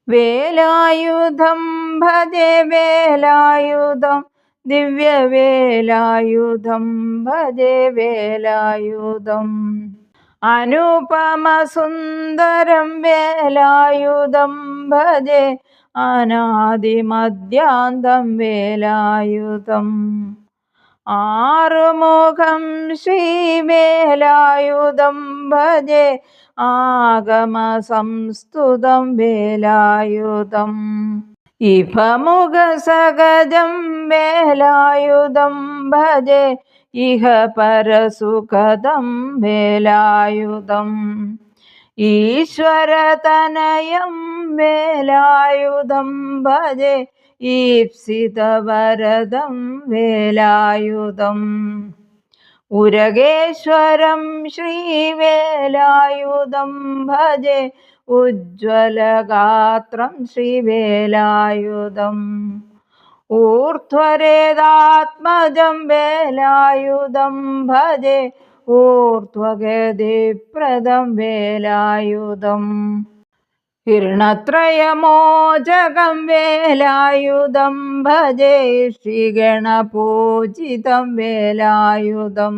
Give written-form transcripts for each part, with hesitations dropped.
വേലായുധം ഭജേ വേലായുധം ദിവ്യവേലായുധം ഭജേ വേലായുധം അനുപമസുന്ദരം വേലായുധം ഭജേ അനാദിമദ്യാന്തം വേലായുധം ആറുമുഖം ശ്രീവേലായുധം ഭജേ ആഗമസംസ്തുതം വേലായുധം ഇഹമുഖ സഹജം വേലായുധം ഭജേ ഇഹ പരസുഖദം വേലായുധം ഈശ്വരതനയം വേലായുധം ഭജേ ഈപ്സിതവരദം വേലായുധം ഉരഗേശ്വരം ശ്രീവേലായുധം ഭജേ ഉജ്ജ്വലഗാത്രം ശ്രീവേലായുധം ഊർധ്വരേതാത്മജം വേലായുധം ഭജേ ഊർധ്വഗതിപ്രദം വേലായുധം ഹിരണത്രയമോചകം വേലായുധം ഭജേ ശ്രീഗണപൂജിതം വേലായുധം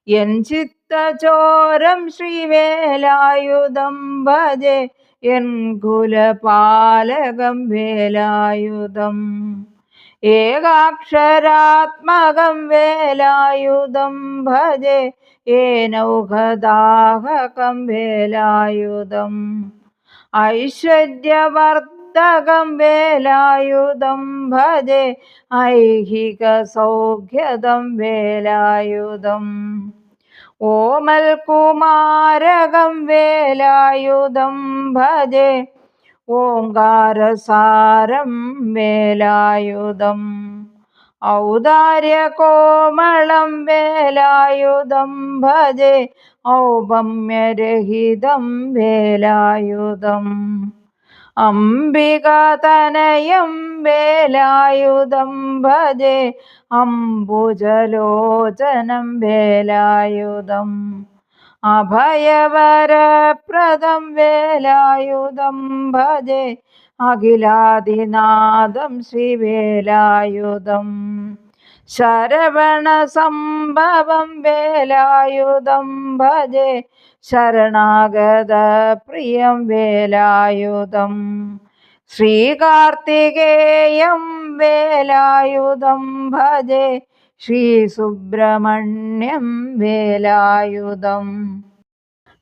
യൻ ചിത്തചോരം ശ്രീവേലായുധം ഭജേ യൻ കുലപാലകം വേലായുധം ഏകാക്ഷരാത്മകം വേലായുധം ഭജേ ഏനൗഹദാഹകം വേലായുധം ഐശ്വര്യവർദ്ധകം വേലായുധം ഭജേ ഐഹിക സൗഖ്യദം വേലായുധം ഓമൽ കുമാരകം വേലായുധം ഭജേ ഓംകാരസാരം വേലായുധം ഔദാര്യകോമളം വേലായുധം ഭജേ ഔപമ്യരഹിതം വേലായുധം അംബികാതനയം വേലായുധം ഭജേ അംബുജലോചനം വേലായുധം അഭയവരപ്രദം വേലായുധം ഭജേ അഖിലാദിനാഥം ശ്രീവേലായുധം ശരവണസംഭവം വേലായുധം ഭജേ ശരണാഗതപ്രിയം വേലായുധം ശ്രീകാർത്തികേയം വേലായുധം ഭജേ ശ്രീസുബ്രഹ്മണ്യം വേലായുധം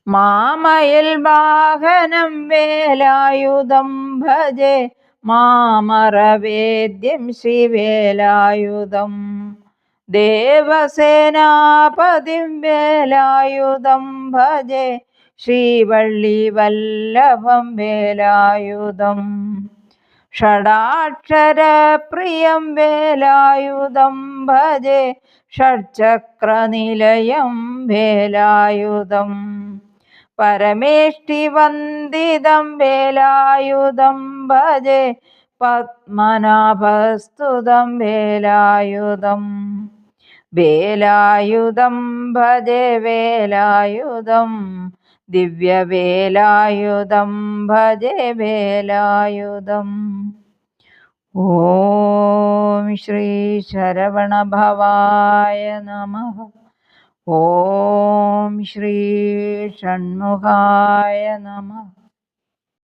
മാമയിൽ വാഹനം വേലായുധം ഭജേ മാമറവേദ്യം ശ്രീവേലായുധം ദേവസേനാപതിം വേലായുധം ഭജേ ശ്രീവള്ളിവല്ലഭം വേലായുധം ഷഡാക്ഷരപ്രിയം വേലായുധം ഭജേ ഷഡ്ചക്രനിലയം വേലായുധം പരമേഷ്ടിവന്ദിതം വേലായുധം ഭജേ പത്മനാഭസ്തുതം വേലായുധം വേലായുധം ഭജേ വേലായുധം ദിവ്യവേലായുധം ഭജേ വേലായുധം ഓം ശ്രീ ശരവണഭവായ നമഃ. ഓം ശ്രീ ഷണ്മുഖായ നമഃ.